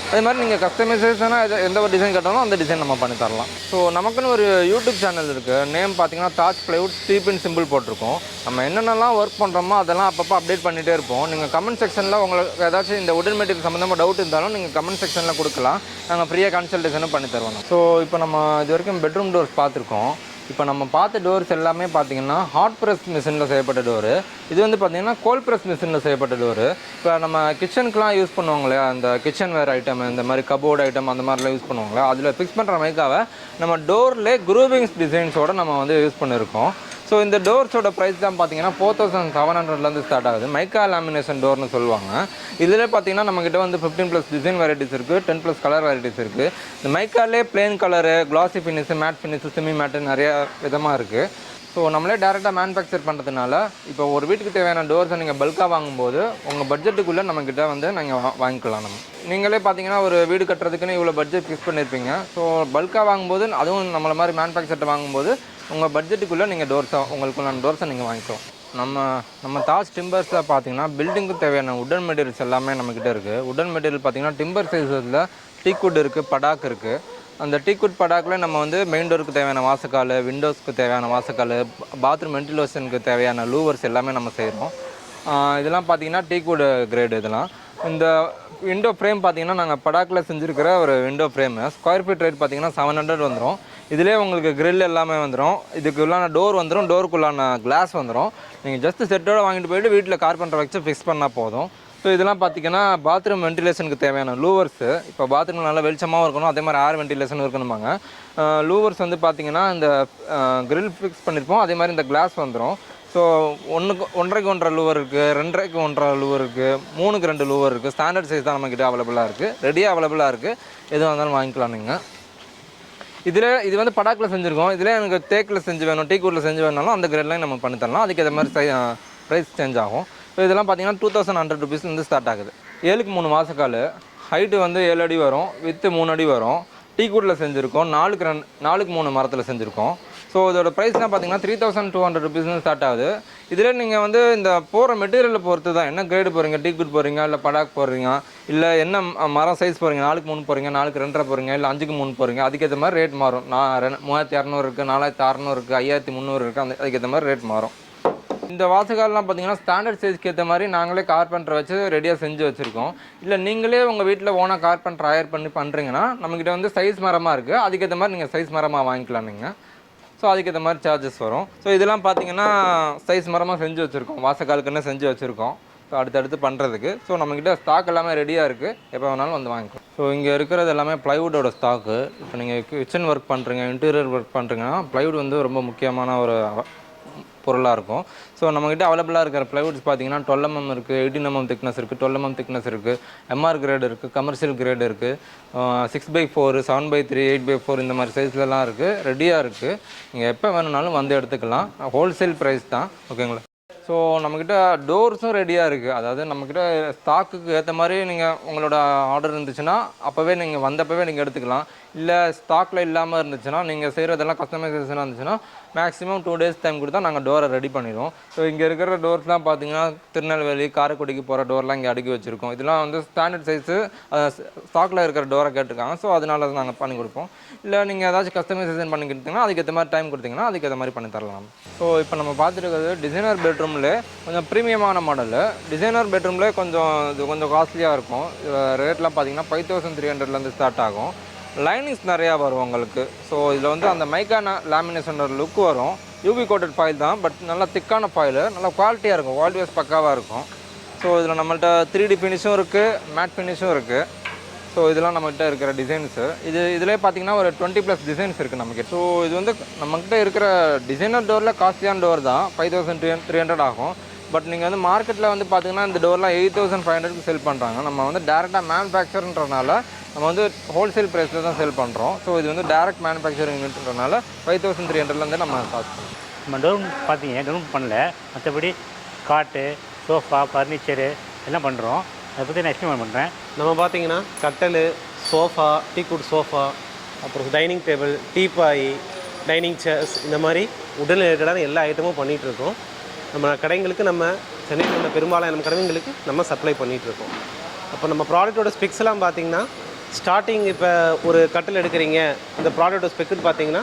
அதே மாதிரி நீங்கள் கஸ்டமைசேஷனாக எந்த ஒரு டிசைன் கேட்டாலும் அந்த டிசைன் நம்ம பண்ணி தரலாம். ஸோ நமக்குன்னு ஒரு யூடியூப் சேனல் இருக்குது. நேம் பார்த்தீங்கன்னா தாஜ் பிளைவுட் ஸ்டீப்பின் சிம்பிள் போட்டிருக்கோம். நம்ம என்னென்னலாம் ஒர்க் பண்ணுறோமோ அதெல்லாம் அப்பப்போ அப்டேட் பண்ணிகிட்டே இருப்போம். நீங்கள் கமெண்ட் செக்ஷனில் உங்களுக்கு ஏதாச்சும் இந்த உடன் மெட்டீரியல் சம்மந்தமாக டவுட் இருந்தாலும் நீங்கள் கமெண்ட் செக்ஷனில் கொடுக்கலாம். நாங்கள் ஃப்ரீயாக கன்சல்டேஷனும் பண்ணி தருவோம். ஸோ இப்போ நம்ம இது வரைக்கும் பெட்ரூம் டோர்ஸ் பார்த்துருக்கோம். இப்போ நம்ம பார்த்த டோர்ஸ் எல்லாமே பார்த்தீங்கன்னா ஹாட் ப்ரெஸ் மிஷினில் செய்யப்பட்ட டோரு. இது வந்து பார்த்தீங்கன்னா கோல்ட் ப்ரெஸ் மிஷினில் செய்யப்பட்ட டோரு. இப்போ நம்ம கிச்சனுக்குலாம் யூஸ் பண்ணுவாங்களே, அந்த கிச்சன் வேர் ஐட்டம், இந்த மாதிரி கபோர்டு ஐட்டம் அந்த மாதிரிலாம் யூஸ் பண்ணுவாங்களே, அதில் ஃபிக்ஸ் பண்ணுற மைக்காவை நம்ம டோர்லேயே குரூவிங்ஸ் டிசைன்ஸோடு நம்ம வந்து யூஸ் பண்ணியிருக்கோம். ஸோ இந்த டோர்ஸோட ப்ரைஸ் தான் பார்த்தீங்கன்னா 4700 ஸ்டார்ட் ஆகுது. மைக்கா லேமினேஷன் டோர்னு சொல்லுவாங்க. இதில் பார்த்தீங்கன்னா நம்மக்கிட்ட வந்து 15+ டிசைன் வெரைட்டிஸ் இருக்குது, 10+ கலர் வெரைட்டிஸ் இருக்குது. இந்த மைக்காலே plain colour, classy finish, matte finish, semi matte நிறையா விதமாக இருக்குது. ஸோ நம்மளே டேரெக்டாக மேனுஃபேக்சர் பண்ணுறதுனால இப்போ ஒரு வீட்டுக்கு தேவையான டோர்ஸை நீங்கள் பல்காக வாங்கும்போது உங்கள் பட்ஜெட்டுக்குள்ளே நம்மக்கிட்ட வந்து நீங்கள் வாங்கிக்கலாம். நம்ம நீங்களே பார்த்தீங்கன்னா ஒரு வீடு கட்டுறதுக்குன்னு இவ்வளோ பட்ஜெட் ஃபிக்ஸ் பண்ணியிருப்பீங்க. ஸோ பல்காக வாங்கும்போது, அதுவும் நம்மளை மாதிரி மேனுஃபேக்சர்ட்ட வாங்கும்போது உங்கள் பட்ஜெட்டுக்குள்ளே நீங்கள் உங்களுக்குள்ளான டோர்ஸை நீங்கள் வாங்கிக்கலாம். நம்ம தாஜ் டிம்பர்ஸில் பார்த்தீங்கன்னா பில்டிங்க்கு தேவையான உடன் மெட்டீரியல்ஸ் எல்லாமே நம்மக்கிட்ட இருக்குது. உடன் மெட்டீரியல் பார்த்தீங்கன்னா டிம்பர் சைஸில் டீக்குட் இருக்குது, படாக் இருக்குது. அந்த டீக்குட் படாக்கில் நம்ம வந்து மெயின் டோருக்கு தேவையான வாசக்கால், விண்டோஸ்க்கு தேவையான வாசக்கால், பாத்ரூம் வென்டிலேஷனுக்கு தேவையான லூவர்ஸ் எல்லாமே நம்ம செய்கிறோம். இதெல்லாம் பார்த்தீங்கன்னா டீக்குட் கிரேடு. இதெல்லாம் இந்த விண்டோ ஃப்ரேம் பார்த்தீங்கன்னா நாங்கள் படாக்கில் செஞ்சுருக்கிற ஒரு window frame. Square feet rate பார்த்தீங்கன்னா 700 வந்துடும். இதிலே உங்களுக்கு கிரில் எல்லாமே வந்துடும். இதுக்கு உள்ளான டோர் வந்துடும், டோருக்குள்ளான கிளாஸ் வந்துடும். நீங்கள் ஜஸ்ட்டு செட்டோடு வாங்கிட்டு போய்ட்டு வீட்டில் கார்பெண்டர் வச்சு ஃபிக்ஸ் பண்ணால் போதும். ஸோ இதெல்லாம் பார்த்தீங்கன்னா பாத்ரூம் வென்டிலேஷனுக்கு தேவையான லூவர்ஸு. இப்போ பாத்ரூம் நல்லா வெளிச்சமாகவும் இருக்கணும், அதே மாதிரி ஏர் வென்டிலேஷன் இருக்கணுமாங்க. லூவர்ஸ் வந்து பார்த்தீங்கன்னா இந்த கிரில் ஃபிக்ஸ் பண்ணியிருப்போம், அதே மாதிரி இந்த கிளாஸ் வந்துடும். ஸோ 1.5க்கு 1.5 லூவர் இருக்குது, 2.5க்கு 1.5 லூவர் இருக்குது, 3க்கு 2 லூவர் இருக்குது. ஸ்டாண்டர்ட் சைஸ் தான் நம்மக்கிட்ட அவைலபிளாக இருக்குது, ரெடியாக அவைலபிளாக இருக்குது. எதுவாக இருந்தாலும் வாங்கிக்கலாம் நீங்கள். இது வந்து படாக்கில் செஞ்சுருக்கோம். இதில் எனக்கு தேக்கில் செஞ்சு வேணும், டீக்கூட்டில் செஞ்சு வேணாலும் அந்த கிரேட்லையும் நம்ம பண்ணி தரலாம். அதுக்கு ஏற்ற மாதிரி ப்ரைஸ் சேஞ்ச் ஆகும். ஸோ இதெல்லாம் பார்த்தீங்கன்னா 2100 ருபீஸ்லேருந்து ஸ்டார்ட் ஆகுது. 7க்கு 3 வாசக்கால், ஹைட்டு வந்து 7 அடி வரும், வித்து 3 அடி வரும். டீக்கூட்டில் செஞ்சுருக்கோம், 4க்கு 3 மரத்தில் செஞ்சுருக்கோம். ஸோ இதோட ப்ரைஸ்லாம் பார்த்தீங்கன்னா 3200 ருபீஸ்லேருந்து ஸ்டார்ட் ஆகுது. இதில் நீங்கள் வந்து இந்த போகிற மெட்டீரியலை பொறுத்து தான், என்ன கிரேடு போகிறீங்க, டீக்குட் போகிறீங்க, இல்லை படாக் போடுறீங்க, இல்லை என்ன மரம் சைஸ் போகிறீங்க, 4க்கு 3 போகிறீங்க, 4க்கு 2.5 போகிறீங்க, இல்லை 5க்கு 3 போகிறீங்க, அதுக்கேற்ற மாதிரி ரேட் மாறும். 3200 இருக்குது, 4600 இருக்குது, 5300 இருக்குது, அதுக்கேற்ற மாதிரி ரேட் மாறும். இந்த வாசகாலெலாம் பார்த்தீங்கன்னா ஸ்டாண்டர்ட் சைஸ்க்கு ஏற்ற மாதிரி நாங்களே கார்பெண்டர் வச்சு ரெடியாக செஞ்சு வச்சுருக்கோம். இல்லை நீங்களே உங்கள் வீட்டில் ஓனாக கார்பெண்டர் ஹயர் பண்ணி பண்ணுறீங்கன்னா நம்மக்கிட்ட வந்து சைஸ் மரமாக இருக்குது, அதுக்கேற்ற மாதிரி நீங்கள் சைஸ் மரமாக வாங்கிக்கலாம் நீங்கள். ஸோ அதுக்கேற்ற மாதிரி சார்ஜஸ் வரும். ஸோ இதெல்லாம் பார்த்தீங்கன்னா சைஸ் மரமாக செஞ்சு வச்சுருக்கோம், வாசக்காலுக்குன்னு செஞ்சு வச்சுருக்கோம். ஸோ அடுத்தடுத்து பண்ணுறதுக்கு. ஸோ நம்மக்கிட்ட ஸ்டாக் எல்லாமே ரெடியாக இருக்குது, எப்போ வேணாலும் வந்து வாங்கிக்கலாம். ஸோ இங்கே இருக்கிறது எல்லாமே ப்ளைவுட்டோட ஸ்டாக்கு. இப்போ நீங்கள் கிச்சன் ஒர்க் பண்ணுறீங்க, இன்டீரியர் ஒர்க் பண்ணுறீங்கன்னா ப்ளைவுட் வந்து ரொம்ப முக்கியமான ஒரு பொருளாக இருக்கும். ஸோ நம்மக்கிட்ட அவைலபிளாக இருக்கிற ப்ளைவுட்ஸ் பார்த்தீங்கன்னா 12 mm இருக்குது, 18 mm திக்னஸ் இருக்குது, 12 mm திக்னஸ் இருக்குது, எம்ஆர் கிரேடு இருக்குது, கமர்ஷியல் கிரேடு இருக்குது, 6x4, 7x3, 8x4 இந்த மாதிரி சைஸ்லலாம் இருக்குது, ரெடியாக இருக்குது. நீங்கள் எப்போ வேணும்னாலும் வந்து எடுத்துக்கலாம். ஹோல்சேல் ப்ரைஸ் தான், ஓகேங்களா. ஸோ நம்மக்கிட்ட டோர்ஸும் ரெடியாக இருக்குது. அதாவது நம்மக்கிட்ட ஸ்டாக்குக்கு ஏற்ற மாதிரி நீங்கள் உங்களோட ஆர்டர் இருந்துச்சுன்னா அப்போவே நீங்கள் வந்தப்பவே நீங்கள் எடுத்துக்கலாம். இல்லை ஸ்டாக்கில் இல்லாமல் இருந்துச்சுன்னா நீங்கள் செய்கிறதெல்லாம் கஸ்டமைசேஷனாக இருந்துச்சுன்னா மேக்ஸிமம் 2 days டைம் கொடுத்தா நாங்கள் டோரை ரெடி பண்ணிடுவோம். ஸோ இங்கே இருக்கிற டோர்ஸ்லாம் பார்த்தீங்கன்னா திருநெல்வேலி, காரைக்குடிக்கு போகிற டோர்லாம் இங்கே அடுக்கி வச்சுருக்கோம். இதெல்லாம் வந்து ஸ்டாண்டர்ட் சைஸு, ஸ்டாக்கில் இருக்கிற டோரை கேட்டிருக்காங்க. ஸோ அதனால நாங்கள் பண்ணி கொடுப்போம். இல்லை நீங்கள் ஏதாச்சும் கஸ்டமைசேஷன் பண்ணி கொடுத்தீங்கன்னா அதுக்கேற்ற மாதிரி டைம் கொடுத்தீங்கன்னா அதுக்கேற்ற மாதிரி பண்ணி தரலாம். ஸோ இப்போ நம்ம பார்த்துருக்கிறது டிசைனர் பெட்ரூமில் கொஞ்சம் ப்ரீமியமான மாடலு. டிசைனர் பெட்ரூமில் கொஞ்சம் காஸ்ட்லியாக இருக்கும். ரேட்லாம் பார்த்தீங்கன்னா 5300 ஸ்டார்ட் ஆகும். லைனிங்ஸ் நிறையா வரும் உங்களுக்கு. ஸோ இதில் வந்து அந்த மைக்கா லேமினேஷனோட லுக் வரும். யூவி கோட்டட் ஃபாயில் தான், பட் நல்லா திக்கான ஃபாயில், நல்லா குவாலிட்டியாக இருக்கும், குவாலிட்டி வைஸ் பக்காவாக இருக்கும். ஸோ இதில் நம்மள்ட்ட 3D ஃபினிஷும் இருக்குது, மேட் ஃபினிஷும் இருக்குது. ஸோ இதெல்லாம் நம்மகிட்ட இருக்கிற டிசைன்ஸு. இதிலே பார்த்தீங்கன்னா ஒரு 20+ டிசைன்ஸ் இருக்குது நம்மக்கிட்ட. ஸோ இது வந்து நம்மக்கிட்ட இருக்கிற டிசைனர் டோரில் காஸ்ட்லியான டோர் தான், 5300 ஆகும். பட் நீங்கள் வந்து மார்க்கெட்டில் வந்து பார்த்தீங்கன்னா இந்த டோர்லாம் 8500க்கு செல் பண்ணுறாங்க. நம்ம வந்து டேரெக்டாக மேனுஃபேக்சர்ன்றனால நம்ம வந்து ஹோல்சேல் ப்ரைஸில் தான் செல் பண்ணுறோம். ஸோ இது வந்து டேரெக்ட் மேனுஃபேக்சரிங் யூனிட்ன்றனால 5300லேருந்து நம்ம ஸ்டார்ட் பண்ணுறோம். நம்ம டோர் பார்த்தீங்க, டோர் பண்ணல, மற்றபடி காட்டு, சோஃபா, ஃபர்னிச்சரு எல்லாம் பண்ணுறோம். அதை பற்றி நான் எக்ஸ்பிளைன் பண்ணுறேன். நம்ம பார்த்தீங்கன்னா கட்டல், சோஃபா, டீக்குட் சோஃபா, அப்புறம் dining table, teapoy, dining chairs, இந்த மாதிரி உடல் ரிலேட்டடான எல்லா ஐட்டமும் பண்ணிகிட்ருக்கோம். நம்ம கடைங்களுக்கு, நம்ம சென்னையில் உள்ள பெரும்பாலான கடைங்களுக்கு நம்ம சப்ளை பண்ணிகிட்ருக்கோம். அப்போ நம்ம ப்ராடக்ட்டோட ஸ்பெக்ஸ்லாம் பார்த்திங்கன்னா ஸ்டார்டிங் இப்போ ஒரு கட்டில் எடுக்கிறீங்க, இந்த ப்ராடக்ட்டோட ஸ்பெக்குன்னு பார்த்தீங்கன்னா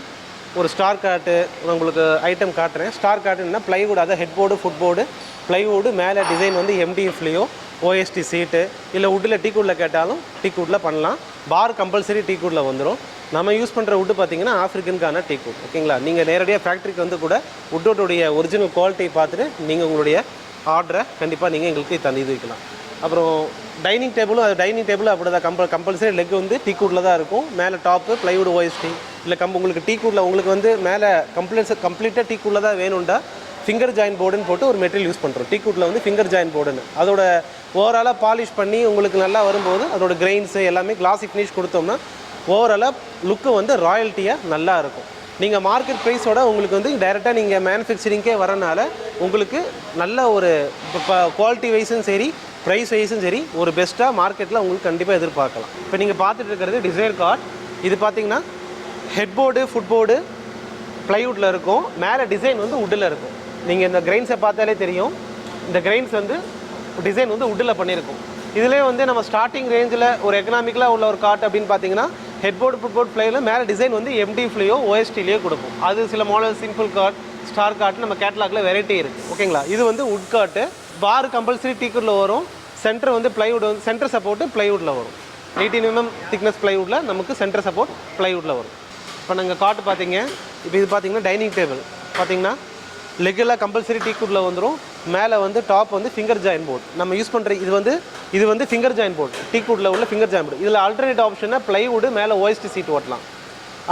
ஒரு ஸ்டார் காட்டு உங்களுக்கு ஐட்டம் காட்டுறேன். ஸ்டார் காட்டுன்னா ப்ளைவுட், அதாவது head board, foot board, plywood மேலே டிசைன் வந்து எம்டிஎஃப்லேயோ ஓஎஸ்டி சீட்டு இல்லை வுட்டில் டீக்குட்டில் கேட்டாலும் டீக்குட்டில் பண்ணலாம். பார் கம்பல்சரி டீக்குட்டில் வந்துடும். நம்ம யூஸ் பண்ணுற வுட்டு பார்த்தீங்கன்னா ஆஃப்ரிக்கனுக்கான டீக்குட். ஓகேங்களா? நீங்கள் நேரடியாக ஃபேக்ட்ரிக்கு வந்து கூட வுட்டோடைய ஒரிஜினல் குவாலிட்டி பார்த்துட்டு நீங்கள் உங்களுடைய ஆர்டரை கண்டிப்பாக நீங்கள் எங்களுக்கு தந்து வைக்கலாம். அப்புறம் டைனிங் டேபிளும், அது டைனிங் டேபிள் அப்படி தான் கம்பல்சரி லெக் வந்து டீக்குட்டில் தான் இருக்கும். மேலே டாப்பு ப்ளைவுட் ஓஎஸ்டி இல்லை உங்களுக்கு டீக்குட்டில் உங்களுக்கு வந்து மேலே கம்ப்ளீட்டாக டீக்குட்டில் தான் வேணும்டா ஃபிங்கர் ஜாயின் போர்டுன்னு போட்டு ஒரு மெட்டீரியல் யூஸ் பண்ணுறோம். டீக்குட்டில் வந்து ஃபிங்கர் ஜாயின் போர்டுன்னு அதோட ஓவராலாக பாலிஷ் பண்ணி உங்களுக்கு நல்லா வரும்போது அதோட கிரெயின்ஸு எல்லாமே கிளாஸி ஃபினிஷ் கொடுத்தோம்னா ஓவராலாக லுக்கு வந்து ராயல்ட்டியாக நல்லா இருக்கும். நீங்கள் மார்க்கெட் ப்ரைஸோட உங்களுக்கு வந்து டைரெக்டாக நீங்கள் மேனுஃபேக்சரிங்கே வரனால உங்களுக்கு நல்ல ஒரு இப்போ குவாலிட்டி வைஸும் சரி ப்ரைஸ் வைஸும் சரி ஒரு பெஸ்ட்டாக மார்க்கெட்டில் உங்களுக்கு கண்டிப்பாக எதிர்பார்க்கலாம். இப்போ நீங்கள் பார்த்துட்டு இருக்கிறது டிசைர் கார்ட். இது பார்த்தீங்கன்னா ஹெட் போர்டு, ஃபுட் போர்டு ப்ளைவுட்டில் இருக்கும். மேலே டிசைன் வந்து வுட்டில் இருக்கும். நீங்கள் இந்த கிரெயின்ஸை பார்த்தாலே தெரியும். இந்த கிரெயின்ஸ் வந்து டிசைன் வந்து வுட்டில் பண்ணியிருக்கும். இதிலே வந்து நம்ம ஸ்டார்டிங் ரேஞ்சில் ஒரு எக்கனாமிக்கலாக உள்ள ஒரு கார்ட் அப்படின்னு பார்த்தீங்கன்னா ஹெட் போர்டு, ஃபுட் போர்டு ப்ளைவில் மேலே டிசைன் வந்து எம்டிஎஃப்லேயோ ஓஎஸ்டிலேயோ கொடுக்கும். அது சில model simple card, star card நம்ம கேட்டலாகில் வெரைட்டி இருக்குது. ஓகேங்களா? இது வந்து வுட் கார்ட்டு. பார் கம்பல்சரி டீக்குட்டில் வரும். சென்டர் வந்து ப்ளைவுட் வந்து சென்டர் சப்போர்ட்டு ப்ளைவுட்டில் வரும். 18 mm திக்னஸ் ப்ளைவுட்டில் நமக்கு சென்டர் சப்போர்ட் ப்ளைவுட்டில் வரும். இப்போ நாங்கள் காட்டு பார்த்தீங்க. இப்போ இது பார்த்தீங்கன்னா டைனிங் டேபிள் பார்த்தீங்கன்னா லெக்கெல்லாம் கம்பல்சரி டீக்குட்டில் வந்துடும். மேலே வந்து டாப் வந்து ஃபிங்கர் ஜாயின் போர்டு நம்ம யூஸ் பண்ணுற இது வந்து ஃபிங்கர் ஜாயின் போர்டு டீக்குட்டில் உள்ள ஃபிங்கர் ஜாயின் போர்டு. இதில் ஆல்டர்னேட் ஆப்ஷனாக ப்ளைவுட் மேலே ஓஎஸ்டி சீட் ஓட்டலாம்.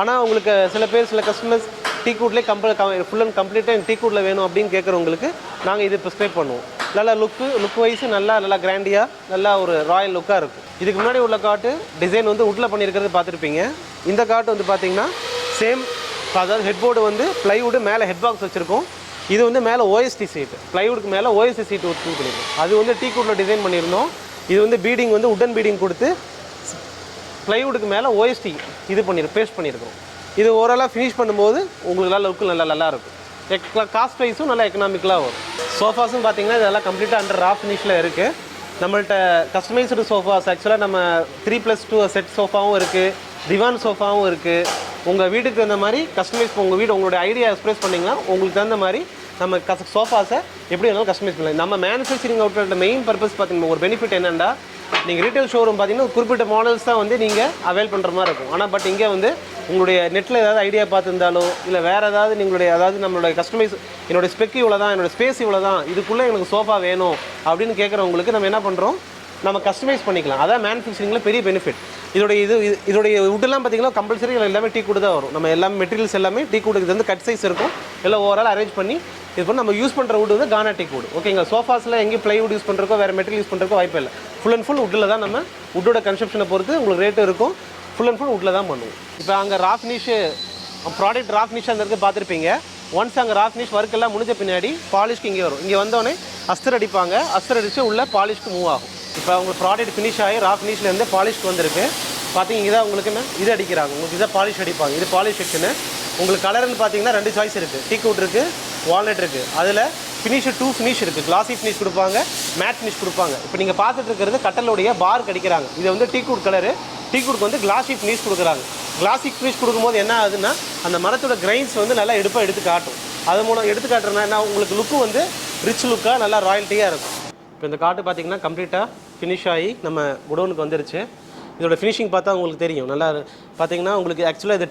ஆனால் உங்களுக்கு சில கஸ்டமர்ஸ் டீக்குட்லேயே ஃபுல் அண்ட் கம்ப்ளீட்டாக எனக்கு டீக்குட்டில் வேணும் அப்படின்னு கேட்குறவங்களுக்கு நாங்கள் இது ப்ரிஸ்கிரைப் பண்ணுவோம். நல்லா லுக் வைஸு நல்லா கிராண்டியாக நல்லா ஒரு ராயல் லுக்காக இருக்கும். இதுக்கு முன்னாடி உள்ள காட்டு டிசைன் வந்து வுட்டில் பண்ணியிருக்கிறது பார்த்துருப்பீங்க. இந்த காட்டு வந்து பார்த்தீங்கன்னா சேம், அதாவது ஹெட் போர்டு வந்து ப்ளைவுட் மேலே ஹெட் பாக்ஸ் வச்சுருக்கோம். இது வந்து மேலே ஓஎஸ்டி சீட்டு, ப்ளைவுட்க்கு மேலே ஓஎஸ்டி சீட்டு ஒர்க் பண்ணியிருக்கோம். அது வந்து டீக்குட்டில் டிசைன் பண்ணியிருந்தோம். இது வந்து பீடிங் வந்து உட்டன் பீடிங் கொடுத்து ப்ளைவுட்டுக்கு மேலே ஓஎஸ்டி பேஸ்ட் பண்ணியிருக்கோம். இது ஓவராலாக ஃபினிஷ் பண்ணும்போது உங்களுக்கு லுக்கு நல்லா இருக்கும். காஸ்ட் ப்ரைஸும் நல்லா எக்கனாமிக்கலாக வரும். சோஃபாஸும் பார்த்தீங்கன்னா இதெல்லாம் கம்ப்ளீட்டாக அண்டர் ரா ஃபினிஷில் இருக்குது. நம்மள்ட்ட கஸ்டமைஸ்டு சோஃபாஸ் ஆக்சுவலாக நம்ம 3+2 செட் சோஃபாவும் இருக்குது, திவான் சோஃபாவும் இருக்குது. உங்கள் வீட்டுக்கு தகுந்த மாதிரி கஸ்டமைஸ் உங்களுடைய ஐடியா எக்ஸ்பிரஸ் பண்ணிங்கன்னா உங்களுக்கு தகுந்த மாதிரி நம்ம சோஃபாஸை எப்படி வேணாலும் கஸ்டமைஸ் பண்ணலாம். நம்ம மேனுஃபேக்சரிங் அவுட்லெட் மெயின் பர்பஸ் பார்த்தீங்கன்னா ஒரு பெனிஃபிட் என்னென்னா நீங்கள் ரீட்டைல் ஷோரூம் பார்த்தீங்கன்னா ஒரு குறிப்பிட்ட மாடல்ஸ் தான் வந்து நீங்கள் அவைல் பண்ணுற மாதிரி இருக்கும். ஆனால் பட் இங்கே வந்து உங்களுடைய நெட்டில் ஏதாவது ஐடியா பார்த்துருந்தாலோ இல்லை வேறு ஏதாவது நம்மளுடைய கஸ்டமைஸ் என்னோடய ஸ்பெக் இவ்வளோ தான், என்னோடய ஸ்பேஸ் இவ்வளோ தான், இதுக்குள்ளே எனக்கு சோஃபா வேணும் அப்படின்னு கேட்குறவங்களுக்கு நம்ம என்ன பண்ணுறோம், நம்ம கஸ்டமைஸ் பண்ணிக்கலாம். அதான் மேனுஃபேக்சரிங்கில் பெரிய பெனிஃபிட். இதோடைய வுட்டெல்லாம் பார்த்தீங்கன்னா கம்பல்சரி எல்லாமே டீக்குட் தான் வரும். நம்ம எல்லாமே மெட்டீரியல்ஸ் எல்லாமே டீக்குட்டுக்கு வந்து கட் சைஸ் இருக்கும். எல்லாம் ஓவரால் அரேஞ்ச் பண்ணி இது பண்ணி நம்ம யூஸ் பண்ணுற வுட் வந்து கானா டீக்குட். ஓகேங்களா? சோஃபாஸில் எங்கேயும் ப்ளைவுட் யூஸ் பண்ணுறக்கோ வேறு மெட்டீரியல் யூஸ் பண்ணுறக்கோ வாய்ப்பு இல்லை. ஃபுல் அண்ட் ஃபுல் வுட்டில் தான் நம்ம வுட்டோட கன்செப்ஷனை பொறுத்து உங்களுக்கு ரேட்டு இருக்கும். ஃபுல் அண்ட் ஃபுல் வுட்டில் தான் பண்ணுவோம். இப்போ அங்கே ரா ஃபினிஷு ப்ராடக்ட் ரா ஃபினிஷ் அந்த இருக்குது பார்த்துருப்பீங்க. ஒன்ஸ் அங்கே ரா ஃபினிஷ் ஒர்க் எல்லாம் முடிஞ்ச பின்னாடி பாலிஷ்க்கு இங்கே வரும். இங்கே வந்தோடனே அஸ்தர் அடிப்பாங்க. அஸ்தர் அடித்து உள்ள பாலிஷ்க்கு மூவ் ஆகும். இப்போ உங்களுக்கு ப்ராடக்ட் ஃபினிஷ் ஆகி ரா ஃபினிஷ்லேருந்து பாலிஷ்க்கு வந்திருக்கு. பார்த்தீங்க இதான் உங்களுக்கு என்ன இது அடிக்கிறாங்க. உங்களுக்கு இதை பாலிஷ் அடிப்பாங்க. இது பாலிஷ் செக்ஷனு. உங்களுக்கு கலர்னு பார்த்தீங்கன்னா 2 சாய்ஸ் இருக்குது. டீக்குட் இருக்குது, வால்நட் இருக்குது. அதில் ஃபினிஷ் 2 ஃபினிஷ் இருக்குது. கிளாசி ஃபினிஷ் கொடுப்பாங்க, மேட் ஃபினிஷ் கொடுப்பாங்க. இப்போ நீங்கள் பார்த்துட்டு இருக்கிறது கட்டலுடைய பார் அடிக்கிறாங்க. இது வந்து டீக்குட் கலரு. டீக்குட்க்கு வந்து கிளாசி ஃபினிஷ் கொடுக்குறாங்க. கிளாசி ஃபினிஷ் கொடுக்கும்போது என்ன ஆகுதுன்னா அந்த மரத்தோட கிரைன்ஸ் வந்து நல்லா எடுத்து காட்டும். அது மூலம் எடுத்து காட்டுறதுனா என்ன உங்களுக்கு லுக்கு வந்து ரிச் லுக்காக நல்லா ராயல்ட்டியாக இருக்கும். இப்போ இந்த காட்டு பார்த்தீங்கன்னா கம்ப்ளீட்டாக ஃபினிஷ் ஆகி நம்ம குடோனுக்கு வந்துருச்சு. இதோட ஃபினிஷிங் பார்த்தா உங்களுக்கு தெரியும். நல்லா பார்த்தீங்கன்னா உங்களுக்கு ஆக்சுவலாக இது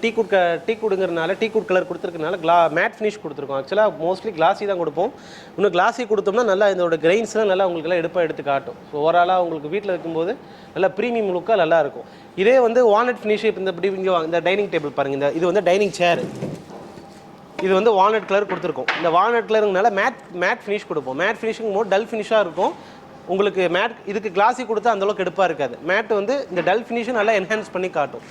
டீக்குடுங்கிறனால டீக்குட் கலர் கொடுத்துருக்கனால மேட் ஃபினிஷ் கொடுத்துருக்கோம். ஆக்சுவலாக மோஸ்ட்லி கிளாஸி தான் கொடுப்போம். இன்னும் கிளாஸி கொடுத்தோம்னா நல்லா இதோட கிரெயின்ஸ்லாம் நல்லா உங்களுக்கு எல்லாம் எடுத்து காட்டும். ஸோ ஓவராலாக உங்களுக்கு வீட்டில் இருக்கும்போது நல்லா ப்ரீமியம் லுக்காக நல்லாயிருக்கும். இதே வந்து வால்நட் ஃபினிஷ். இப்போ இந்த டைனிங் டேபிள் பாருங்கள். இது வந்து டைனிங் சேர். இது வந்து வால்நட் கலர் கொடுத்துருக்கோம். இந்த வால்நட் கலருங்கனால மேட் ஃபினிஷ் கொடுப்போம். மேட் ஃபினிஷிங் போது டல் ஃபினிஷாக இருக்கும். உங்களுக்கு மேட் இதுக்கு கிளாஸி கொடுத்தா அந்தளவுக்கு எடுப்பாக இருக்காது. மேட் வந்து இந்த டல் ஃபினிஷும் நல்லா என்ஹான்ஸ் பண்ணி காட்டும்.